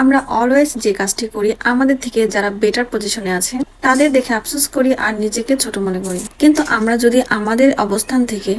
আমরা অলওয়েজ যে কাজটি করি আমাদের থেকে যারা বেটার পজিশনে আছে তাদের দেখে আফসোস করি আর নিজেকে ছোট মনে করি। কিন্তু আমরা যদি আমাদের অবস্থান থেকে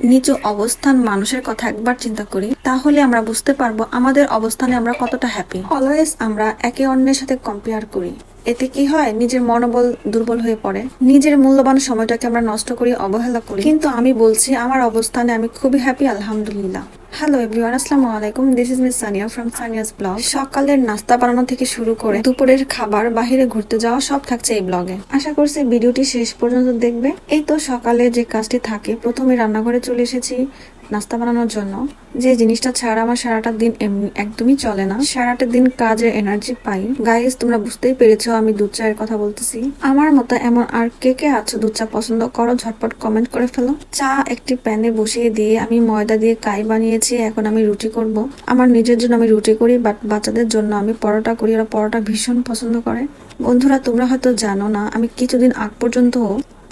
নিচু অবস্থান মানুষের কথা একবার চিন্তা করি তাহলে আমরা বুঝতে পারবো আমাদের অবস্থানে আমরা কতটা হ্যাপি। অলওয়েজ আমরা একে অন্যের সাথে কম্পেয়ার করি, এতে কি হয় নিজের মনোবল দুর্বল হয়ে পড়ে, নিজের মূল্যবান সময়টাকে আমরা নষ্ট করি, অবহেলা করি। কিন্তু আমি বলছি আমার অবস্থানে আমি খুবই হ্যাপি, আলহামদুলিল্লাহ। হ্যালো এভরিওয়ান, আসসালামু আলাইকুম। This is miss Sania from Sania's blog. সকালের নাস্তা বানানো থেকে শুরু করে দুপুরের খাবার, বাহিরে ঘুরতে যাওয়া সব থাকছে এই ব্লগে। আশা করছি ভিডিওটি শেষ পর্যন্ত দেখবে। এই তো সকালে যে কাজটি থাকে, প্রথমে রান্নাঘরে চলে এসেছি নাস্তা বানানোর জন্য। যে জিনিসটা ছাড়া আমার সারাটা দিন একদমই চলে না, সারাটা দিন কাজের এনার্জি পাই। গাইস, তোমরা বুঝতেই পেরেছো আমি দুধ চায়ের কথা বলতেছি। আমার মতো এমন আর কে কে আছো দুধ চা পছন্দ করো? ঝটপট কমেন্ট করে ফেলো। চা একটি প্যানে বসিয়ে দিয়ে আমি ময়দা দিয়ে কাই বানিয়েছি। এখন আমি রুটি করব। আমার নিজের জন্য আমি রুটি করি, বাট বাচ্চাদের জন্য আমি পরোটা করি। ওরা পরোটা ভীষণ পছন্দ করে। বন্ধুরা, তোমরা হয়তো জানো না, আমি কিছুদিন আগ পর্যন্ত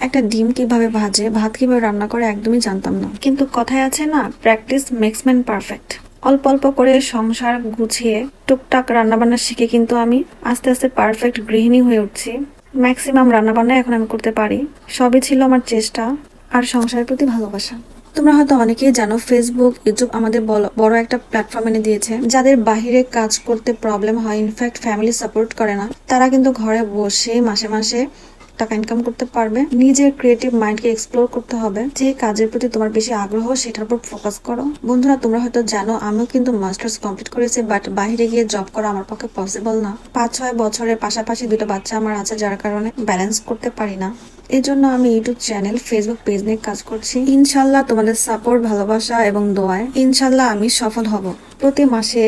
একটা ডিম কিভাবে ভাজে, ভাত কিভাবে রান্না করে একদমই জানতাম না। কিন্তু কথায় আছে না, প্র্যাকটিস মেক্স ম্যান পারফেক্ট। অল্প অল্প করে সংসার গুছিয়ে টুকটাক রান্নাবান্না শিখে কিন্তু আমি আস্তে আস্তে পারফেক্ট গৃহিণী হয়ে উঠছি। ম্যাক্সিমাম রান্নাবান্না এখন আমি করতে পারি। সবই ছিল আমার চেষ্টা আর সংসারের প্রতি ভালোবাসা। তোমরা হয়তো অনেকেই জানো, ফেসবুক, ইউটিউব আমাদের বড় একটা প্ল্যাটফর্ম এনে দিয়েছে। যাদের বাহিরে কাজ করতে প্রবলেম হয়, ইনফ্যাক্ট ফ্যামিলি সাপোর্ট করে না, তারা কিন্তু ঘরে বসে মাসে মাসে টাকা ইনকাম করতে পারবে। নিজের ক্রিয়েটিভ মাইন্ডকে এক্সপ্লোর করতে হবে। যে কাজের প্রতি তোমার বেশি আগ্রহ সেটার উপর ফোকাস করো। বন্ধুরা, তোমরা হয়তো জানো আমিও কিন্তু মাস্টার্স কমপ্লিট করেছি, বাট বাইরে গিয়ে জব করা আমার পক্ষে পসিবল না। 5-6 বছরের পাশাপাশি 2টা বাচ্চা আমার আছে, যার কারণে ব্যালেন্স করতে পারি না। এই জন্য আমি ইউটিউব চ্যানেল, ফেসবুক পেজ নিয়ে কাজ করছি। ইনশাল্লাহ তোমাদের সাপোর্ট, ভালোবাসা এবং দোয়ায় ইনশাল্লাহ আমি সফল হব। প্রতি মাসে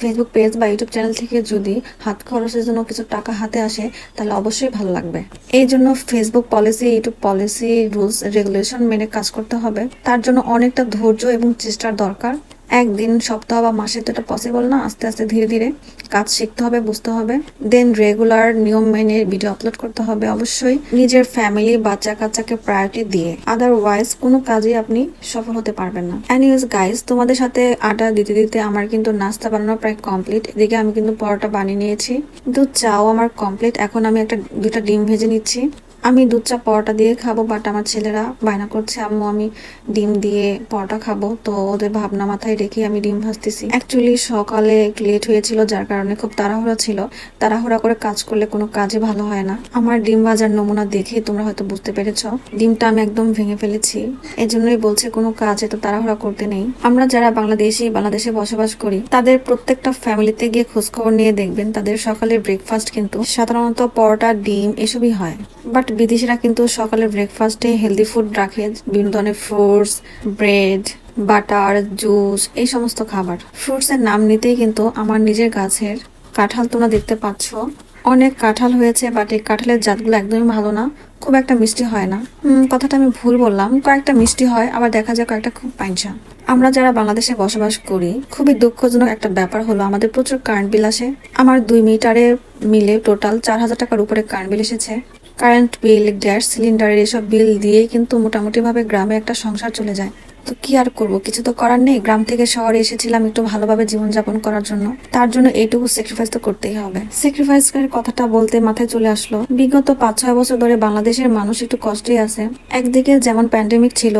ফেসবুক পেজ বা ইউটিউব চ্যানেল থেকে যদি হাত খরচের জন্য কিছু টাকা হাতে আসে তাহলে অবশ্যই ভালো লাগবে। এই জন্য Facebook policy, YouTube policy, rules regulation মেনে কাজ করতে হবে। তার জন্য অনেকটা ধৈর্য এবং চেষ্টার দরকার। একদিন, সপ্তাহ বা মাসে তো এটা পসিবল না। আস্তে আস্তে ধীরে ধীরে কাজ শিখতে হবে, বুঝতে হবে। দেন রেগুলার নিয়ম মেনে ভিডিও আপলোড করতে হবে। অবশ্যই নিজের ফ্যামিলি, বাচ্চা কাচ্চাকে প্রায়োরিটি দিয়ে, আদারওয়াইজ কোনো কাজে আপনি সফল হতে পারবেন না। এনিওয়েজ গাইস, তোমাদের সাথে আড্ডা দিতে দিতে আমার কিন্তু নাস্তা বানানো প্রায় কমপ্লিট। এদিকে আমি কিন্তু পরোটা বানিয়ে নিয়েছি, দুধ চাও আমার কমপ্লিট। এখন আমি 2টা ডিম ভেজে নিচ্ছি। আমি দুধ চা পরোটা দিয়ে খাবো, বাট আমার ছেলেরা বায়না করছে আম্মু আমি ডিম দিয়ে পরোটা খাবো। তো ওদের ভাবনা মাথায় রেখে আমি ডিম ভাজতেছি। অ্যাকচুয়ালি সকালে লেট হয়েছিল, যার কারণে খুব তাড়াহুড়া ছিল। তাড়াহুড়া করে কাজ করলে কোনো কাজে ভালো হয় না। আমার ডিম ভাজার নমুনা দেখে তোমরা হয়তো বুঝতে পেরেছো, ডিমটা আমি একদম ভেঙে ফেলেছি। এজন্যই বলছে কোনো কাজ এত তাড়াহুড়া করতে নেই। আমরা যারা বাংলাদেশে বসবাস করি, তাদের প্রত্যেকটা ফ্যামিলিতে গিয়ে খোঁজখবর নিয়ে দেখবেন তাদের সকালের ব্রেকফাস্ট কিন্তু সাধারণত পরোটা, ডিম এসবই হয়। বাট বিদেশিরা কিন্তু সকালের ব্রেকফাস্টে হেলদি ফুড রাখে, বিভিন্ন ধরনের ফ্রুটস, ব্রেড, বাটার, জুস, এই সমস্ত খাবার। ফ্রুটস এর নাম নিতেই কিন্তু আমার নিজের গাছের কাঁঠাল তোমরা দেখতে পাচ্ছ, অনেক কাঁঠাল হয়েছে, বাট এই কাঁঠালের জাতগুলো একদমই ভালো না, খুব একটা মিষ্টি হয় না। কথাটা আমি ভুল বললাম, কয়েকটা মিষ্টি হয়, আবার দেখা যায় কয়েকটা খুব পাইনসা। আমরা যারা বাংলাদেশে বসবাস করি, খুবই দুঃখজনক একটা ব্যাপার হলো আমাদের প্রচুর কারেন্ট বিল আসে। আমার 2 মিটারে মিলে টোটাল 4000 টাকার উপরে কারেন্ট বিল এসেছে। কারেন্ট বিল, গ্যাস সিলিন্ডারের এসব বিল দিয়ে কিন্তু মোটামুটি ভাবে গ্রামে একটা সংসার চলে যায়। তো কি আর করব, কিছু তো করার নেই। গ্রাম থেকে শহরে এসেছিলাম একটু ভালোভাবে জীবনযাপন করার জন্য, তার জন্য এইটুকু স্যাক্রিফাইস তো করতেই হবে। স্যাক্রিফাইসের কথাটা বলতে মাথায় চলে আসলো, বিগত 5-6 বছর ধরে বাংলাদেশের মানুষ একটু কষ্টে আছে। একদিকে যেমন প্যান্ডেমিক ছিল,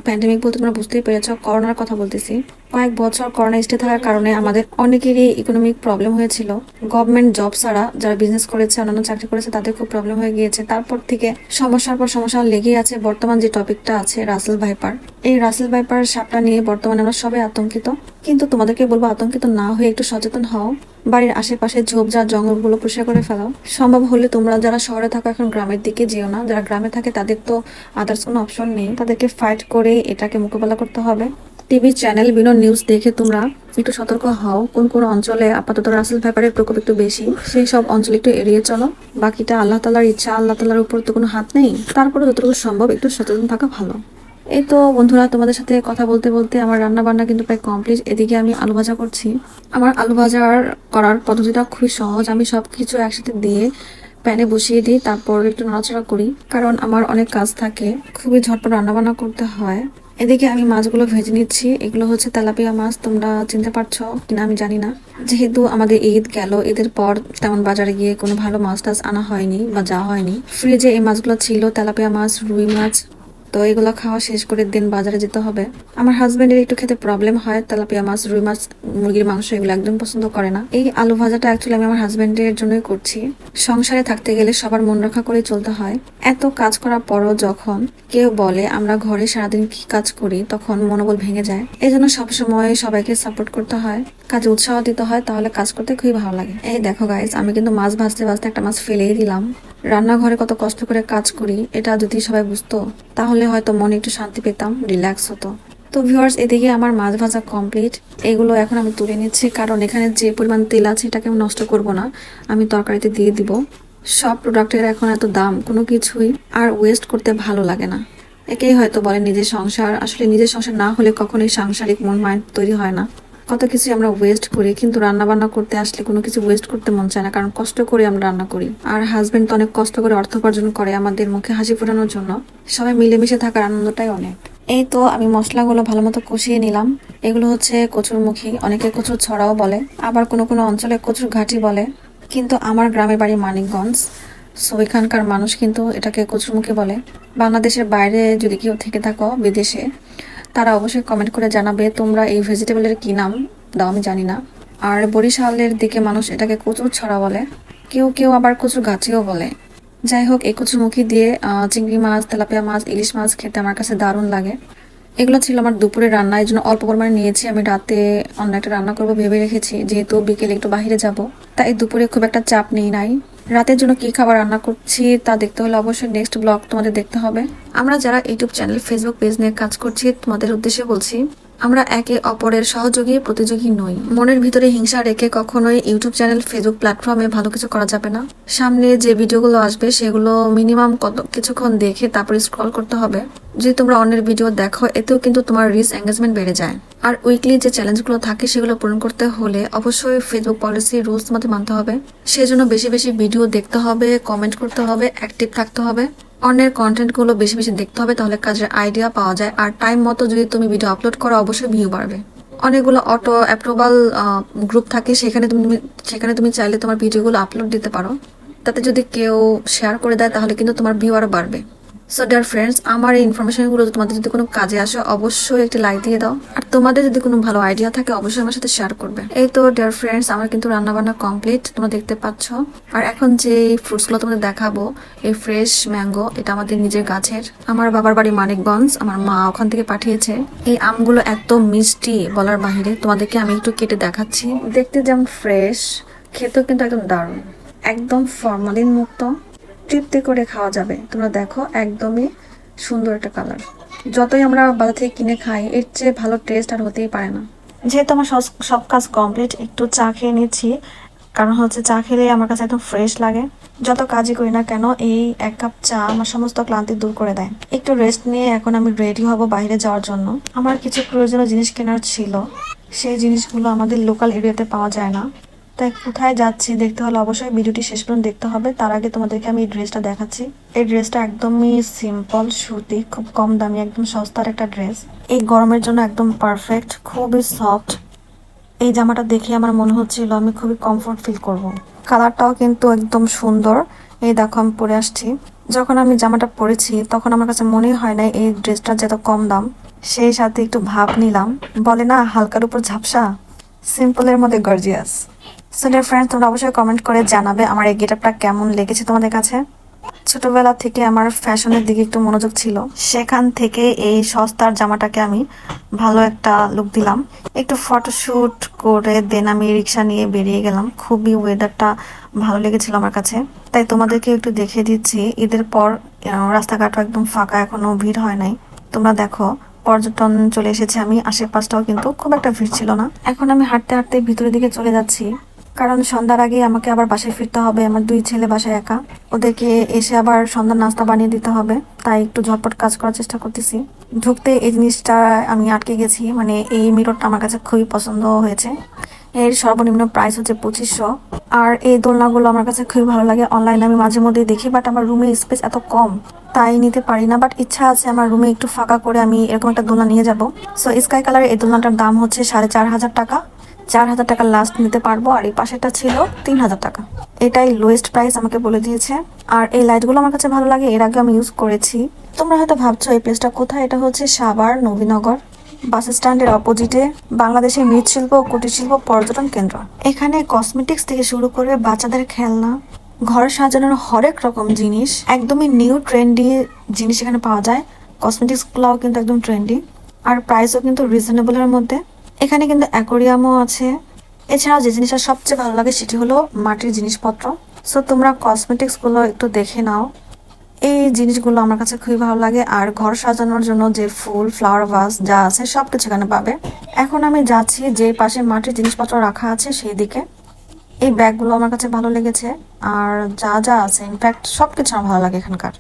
প্যান্ডেমিক বলতে তোমরা বুঝতেই পেরেছো, করোনার কথা বলতেছি। কয়েক বছর করোনা স্টে থাকার কারণে আমাদের অনেকেরই ইকোনমিক প্রবলেম হয়েছিল। গভর্নমেন্ট জব ছাড়া যারা বিজনেস করেছে, অন্যান্য চাকরি করেছে, তাদের খুব প্রবলেম হয়ে গিয়েছে। তারপর থেকে সমস্যার পর সমস্যা লেগেই আছে। বর্তমান যে টপিকটা আছে রাসেল ভাইপার, এই রাসেল ভাইপার সাপটা নিয়ে বর্তমানে আমরা সবাই আতঙ্কিত। কিন্তু তোমাদেরকে বলবো আতঙ্কিত না হয়ে একটু সচেতন হও। বাড়ির আশেপাশে ঝোপঝাড় জঙ্গলগুলো পরিষ্কার করে ফেলাও। সম্ভব হলে তোমরা যারা শহরে থাকো এখন গ্রামের দিকে যেও না। যারা গ্রামে থাকে তাদের তো আদার্স কোনো অপশন নেই, তাদেরকে ফাইট করে এটাকে মোকাবেলা করতে হবে। টিভি চ্যানেল, বিভিন্ন নিউজ দেখে তোমরা একটু সতর্ক হও। কোন কোন অঞ্চলে আপাতত রাসেল ভাইপারের প্রকোপ একটু বেশি, সেই সব অঞ্চলে একটু এড়িয়ে চলো। বাকিটা আল্লাহ তাআলার ইচ্ছা, আল্লাহ তাআলার উপর তো কোনো হাত নেই। তারপরে যতটুকু সম্ভব একটু সচেতন থাকা ভালো। এই তো বন্ধুরা, তোমাদের সাথে কথা বলতে বলতে আমার রান্না বান্না কিন্তু প্রায় কমপ্লিট। এদিকে আমি আলু ভাজা করছি। আমার আলু ভাজার করার পদ্ধতিটা খুবই সহজ। আমি সবকিছু একসাথে দিয়ে প্যানে বসিয়ে দিই, তারপর একটু নাড়াচাড়া করি, কারণ আমার অনেক কাজ থাকে, খুবই ঝটপট রান্না বান্না করতে হয়। এদিকে আমি মাছগুলো ভেজে নিচ্ছি। এগুলো হচ্ছে তেলাপিয়া মাছ, তোমরা চিনতে পারছো কিনা আমি জানি না। যেহেতু আমাদের ঈদ গেল, ঈদের পর তেমন বাজারে গিয়ে কোনো ভালো মাছ টাছ আনা হয়নি বা যাওয়া হয়নি। ফ্রিজে এই মাছগুলো ছিল, তেলাপিয়া মাছ, রুই মাছ। তো এগুলো খাওয়া শেষ করে দিন বাজারে যেতে হবে। আমার হাজবেন্ডের একটু খেতে প্রবলেম হয়, তেলাপিয়া মাছ, রুই মাছ, মুরগির মাংস এগুলো একদম পছন্দ করে না। এই আলু ভাজাটা অ্যাকচুয়ালি আমি আমার হাজবেন্ডের জন্যই করছি। সংসারে থাকতে গেলে সবার মন রক্ষা করে চলতে হয়। এত কাজ করার পরও যখন কেউ বলে আমরা ঘরে সারাদিন কি কাজ করি, তখন মনোবল ভেঙে যায়। এই জন্য সবসময় সবাইকে সাপোর্ট করতে হয়, কাজে উৎসাহ দিতে হয়, তাহলে কাজ করতে খুবই ভালো লাগে। এই দেখো গাইস, আমি কিন্তু মাছ ভাজতে ভাজতে একটা মাছ ফেলেই দিলাম। রান্নাঘরে কত কষ্ট করে কাজ করি, এটা যদি সবাই বুঝতো তাহলে হয়তো মনে একটু শান্তি পেতাম, রিল্যাক্স হতো। তো ভিউয়ার্স, এদিকে আমার মাছ ভাজা কমপ্লিট। এগুলো এখন আমি তুলে নিচ্ছি, কারণ এখানে যে পরিমাণ তেল আছে এটাকে আমি নষ্ট করব না, আমি তরকারিতে দিয়ে দিব। সব প্রোডাক্টের এখন এত দাম, কোনো কিছুই আর ওয়েস্ট করতে ভালো লাগে না। একেই হয়তো বলে নিজের সংসার। আসলে নিজের সংসার না হলে কখনোই সাংসারিক মন মাইন্ড তৈরি হয় না। কত কিছু আমরা ওয়েস্ট করি, কিন্তু রান্না বান্না করতে আসলে কোনো কিছু ওয়েস্ট করতে মন চায় না, কারণ কষ্ট করে আমরা রান্না করি। আর হাজবেন্ড তো অনেক কষ্ট করে অর্থ উপার্জন করে আমাদের মুখে হাসি ফোটানোর জন্য। সবাই মিলেমিশে থাকার আনন্দটাই অনেক। এই তো আমি মশলাগুলো ভালো মতো কষিয়ে নিলাম। এগুলো হচ্ছে কচুরমুখী, অনেকে কচুর ছড়াও বলে, আবার কোনো কোনো অঞ্চলে কচুর ঘাটি বলে। কিন্তু আমার গ্রামের বাড়ি মানিকগঞ্জ, সো এখানকার মানুষ কিন্তু এটাকে কচুরমুখী বলে। বাংলাদেশের বাইরে যদি কেউ থেকে থাকো বিদেশে, তারা অবশ্যই কমেন্ট করে জানাবে তোমরা এই ভেজিটেবলের কি নাম দাও, আমি জানি না। আর বরিশালের দিকে মানুষ এটাকে কচুর ছড়া বলে, কেউ কেউ আবার কচুর গাছিও বলে। যাই হোক, এই কচুরমুখী দিয়ে চিংড়ি মাছ, তেলাপিয়া মাছ, ইলিশ মাছ খেতে আমার কাছে দারুণ লাগে। এগুলো ছিল আমার দুপুরের রান্না, এই জন্য অল্প পরিমাণে নিয়েছি। আমি রাতে অন্য একটা রান্না করবো ভেবে রেখেছি, যেহেতু বিকেলে একটু বাইরে যাব, তাই দুপুরে খুব একটা চাপ নেই নাই। রাতের জন্য কি খাবার রান্না করছি তা দেখতে হলে অবশ্যই নেক্সট ব্লগ তোমাদের দেখতে হবে। আমরা যারা ইউটিউব চ্যানেল, ফেসবুক পেজ নিয়ে কাজ করছি, তোমাদের উদ্দেশ্যে বলছি, আমরা একে অপরের সহযোগী, প্রতিযোগী নই। মনের ভিতরে হিংসা রেখে কখনোই ইউটিউব চ্যানেল, ফেসবুক প্ল্যাটফর্মে ভালো কিছু করা যাবে না। সামনে যে ভিডিওগুলো আসবে সেগুলো মিনিমাম কিছুক্ষণ দেখে তারপরে স্ক্রল করতে হবে। যদি তোমরা অন্যের ভিডিও দেখো, এতেও কিন্তু তোমার রিচ এঙ্গেজমেন্ট বেড়ে যায়। আর উইকলি যে চ্যালেঞ্জগুলো থাকে সেগুলো পূরণ করতে হলে অবশ্যই ফেসবুক পলিসি রুলস তোমাদের মানতে হবে। সেজন্য বেশি বেশি ভিডিও দেখতে হবে, কমেন্ট করতে হবে, অ্যাক্টিভ থাকতে হবে। অন্যের কন্টেন্টগুলো বেশি বেশি দেখতে হবে, তাহলে কাজের আইডিয়া পাওয়া যায়। আর টাইম মতো যদি তুমি ভিডিও আপলোড করো, অবশ্যই ভিউ বাড়বে। অনেকগুলো অটো অ্যাপ্রুভাল গ্রুপ থাকে, সেখানে তুমি চাইলে তোমার ভিডিওগুলো আপলোড দিতে পারো। তাতে যদি কেউ শেয়ার করে দেয় তাহলে কিন্তু তোমার ভিউ আরও বাড়বে। সো ডিয়ার ফ্রেন্ডস, আমার এই ইনফরমেশনগুলো তোমাদের যদি কোনো কাজে আসে, অবশ্যই একটি লাইক দিয়ে দাও। আর তোমাদের যদি কোনো ভালো আইডিয়া থাকে, অবশ্যই আমার সাথে শেয়ার করবে। এই তো ডিয়ার ফ্রেন্ডস, আমার কিন্তু রান্না বান্না কমপ্লিট, তোমরা দেখতে পাচ্ছ। আর এখন যে ফ্রুটসগুলো তোমাদের দেখাবো, এই ফ্রেশ ম্যাঙ্গো, এটা আমাদের নিজের গাছের। আমার বাবার বাড়ি মানিকগঞ্জ, আমার মা ওখান থেকে পাঠিয়েছে। এই আমগুলো এত মিষ্টি বলার বাহিরে, তোমাদেরকে আমি একটু কেটে দেখাচ্ছি। দেখতে যেমন ফ্রেশ, খেতেও কিন্তু একদম দারুণ, একদম ফরমালিন মুক্ত, তৃপ্তি করে খাওয়া যাবে। তোমরা দেখো, একদমই সুন্দর একটা কালার। যতই আমরা বাজার থেকে কিনে খাই, এর চেয়ে ভালো টেস্ট আর হতেই পারে না। যেহেতু আমার সব কাজ কমপ্লিট, একটু চা খেয়ে নিচ্ছি, কারণ হচ্ছে চা খেলে আমার কাছে একদম ফ্রেশ লাগে। যত কাজই করি না কেন, এই এক কাপ চা আমার সমস্ত ক্লান্তি দূর করে দেয়। একটু রেস্ট নিয়ে এখন আমি রেডি হব বাইরে যাওয়ার জন্য। আমার কিছু প্রয়োজনীয় জিনিস কেনার ছিল, সেই জিনিসগুলো আমাদের লোকাল এরিয়াতে পাওয়া যায় না। তাই কোথায় যাচ্ছি দেখতে হলে অবশ্যই ভিডিওটি শেষ পর্যন্ত দেখতে হবে। তার আগে তোমাদেরকে আমি এই ড্রেসটা দেখাচ্ছি। এই ড্রেসটা একদমই সিম্পল, সুতি, খুব কম দামি, একদম সস্তার একটা ড্রেস। এই গরমের জন্য একদম পারফেক্ট, খুবই সফট। এই জামাটা দেখে আমার মনে হচ্ছিল আমি খুবই কমফোর্ট ফিল করব। কালারটাও কিন্তু একদম সুন্দর। এই দেখো, আমি পরে আসছি। যখন আমি জামাটা পরেছি তখন আমার কাছে মনেই হয় না এই ড্রেসটা যত কম দাম। সেই সাথে একটু ভাব নিলাম, বলে না হালকার উপর ঝাপসা, সিম্পলের মধ্যে গর্জিয়াস। সো ডিয়ার ফ্রেন্ডস, তোমরা অবশ্যই কমেন্ট করে জানাবে আমার এই গেটআপটা কেমন লেগেছে তোমাদের কাছে। ছোটবেলা থেকে আমার ফ্যাশনের দিকে একটু মনোযোগ ছিল, সেখান থেকে এই সস্তার জামাটাকে আমি ভালো একটা লুক দিলাম। একটু ফটোশুট করে দেন আমি রিক্সা নিয়ে বেরিয়ে গেলাম। খুবই ওয়েদারটা ভালো লেগেছিল আমার কাছে, তাই তোমাদেরকে একটু দেখিয়ে দিচ্ছি। ঈদের পর রাস্তাঘাটও একদম ফাঁকা, এখনো ভিড় হয় নাই। তোমরা দেখো, পর্যটন চলে এসেছে, আমি আশেপাশটাও কিন্তু খুব একটা ভিড় ছিল না। এখন আমি হাঁটতে হাঁটতে ভিতরের দিকে চলে যাচ্ছি, কারণ সন্ধ্যার আগে আমাকে আবার বাসায় ফিরতে হবে। আমার 2 ছেলে বাসায় একা, ওদেরকে এসে আবার সন্ধ্যার নাস্তা বানিয়ে দিতে হবে, তাই একটু ঝটপট কাজ করার চেষ্টা করতেছি। ঢুকতে এই জিনিসটা আমি আটকে গেছি, মানে এই মিররটা আমার কাছে খুবই পছন্দ হয়েছে। এর সর্বনিম্ন প্রাইস হচ্ছে 2500। আর এই দোলনাগুলো আমার কাছে খুবই ভালো লাগে। অনলাইনে আমি মাঝে মধ্যেই দেখি, বাট আমার রুমের স্পেস এত কম, তাই নিতে পারি না। বাট ইচ্ছা আছে আমার রুমে একটু ফাঁকা করে আমি এরকম একটা দোলনা নিয়ে যাব। সো স্কাই কালারের এই দোলনাটার দাম হচ্ছে 4,500 টাকা। 4,000 টাকা লাস্ট নিতে পারবো। আর এই পাশেটা ছিল 3,000 টাকা। এটাই লোয়েস্ট প্রাইস আমাকে বলে দিয়েছে। আর এই লাইটগুলো আমার কাছে ভালো লাগে, এর আগে আমি ইউজ করেছি। তোমরা হয়তো ভাবছো এই প্লেসটা কোথায়। এটা হচ্ছে সাভার নবীনগর বাস স্ট্যান্ডের অপোজিটে বাংলাদেশের মৃৎশিল্প ও কুটির শিল্প পর্যটন কেন্দ্র। এখানে কসমেটিক্স থেকে শুরু করে বাচ্চাদের খেলনা, ঘর সাজানোর হরেক রকম জিনিস, একদমই নিউ ট্রেন্ডি জিনিস এখানে পাওয়া যায়। কসমেটিক্স গুলাও কিন্তু একদম ট্রেন্ডি, আর প্রাইসও কিন্তু রিজনেবলের মধ্যে। এখানে কিন্তু অ্যাকোরিয়ামও আছে। এছাড়াও যে জিনিসটা সবচেয়ে ভালো লাগে সেটি হলো মাটির জিনিসপত্র। সো তোমরা কসমেটিক্স গুলো একটু দেখে নাও। এই জিনিসগুলো আমার কাছে খুবই ভালো লাগে। আর ঘর সাজানোর জন্য যে ফুল, ফ্লাওয়ার ভাস যা আছে সবকিছু এখানে পাবে। এখন আমি যাচ্ছি যে পাশে মাটির জিনিসপত্র রাখা আছে সেই দিকে। এই ব্যাগগুলো আমার কাছে ভালো লেগেছে। আর যা যা আছে ইনফ্যাক্ট সবকিছু আমার ভালো লাগে এখানকার।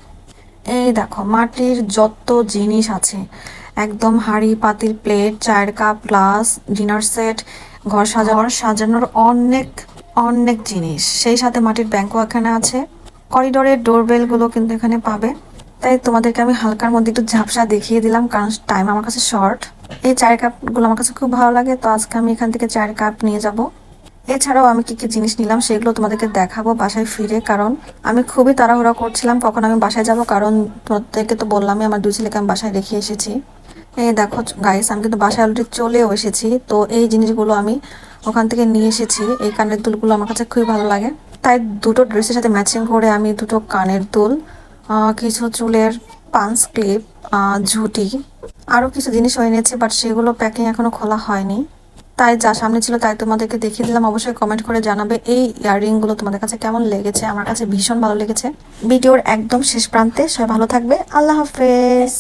এই দেখো মাটির যত জিনিস আছে, একদম হাঁড়ি পাতিল, প্লেট, চায়ের কাপ, গ্লাস, ডিনার সেট, ঘর সাজানোর অনেক অনেক জিনিস। সেই সাথে মাটির ব্যাংকও এখানে আছে। করিডোরের ডোরবেল গুলো কিন্তু এখানে পাবে। তাই তোমাদেরকে আমি হালকার মধ্যে একটু ঝাপসা দেখিয়ে দিলাম, কারণ টাইম আমার কাছে শর্ট। এই চায়ের কাপ গুলো আমার কাছে খুব ভালো লাগে, তো আজকে আমি এখান থেকে চায়ের কাপ নিয়ে যাব। এছাড়াও আমি কি কি জিনিস নিলাম সেগুলো তোমাদেরকে দেখাবো বাসায় ফিরে, কারণ আমি খুবই তাড়াহুড়া করছিলাম কখন আমি বাসায় যাব। কারণ তোমাদেরকে তো বললামই আমার 2 ছেলেকে আমি বাসায় রেখে এসেছি। এই দেখো গাইস, আমি কিন্তু বাসায় অলরেডি চলেও এসেছি। তো এই জিনিসগুলো আমি ওখান থেকে নিয়ে এসেছি। এই কানের দুলগুলো আমার কাছে খুবই ভালো লাগে, তাই দুটো ড্রেসের সাথে ম্যাচিং করে আমি দুটো কানের দুল, কিছু চুলের পান্স ক্লিপ, ঝুঁটি, আরো কিছু জিনিস এনেছি, বাট সেগুলো প্যাকিং এখনো খোলা হয়নি। তাই যা সামনে ছিল তাই তোমাদেরকে দেখিয়ে দিলাম। অবশ্যই কমেন্ট করে জানাবে এই ইয়াররিং গুলো তোমাদের কাছে কেমন লেগেছে। আমার কাছে ভীষণ ভালো লেগেছে। ভিডিওর একদম শেষ প্রান্তে সবাই ভালো থাকবে। আল্লাহ হাফেজ।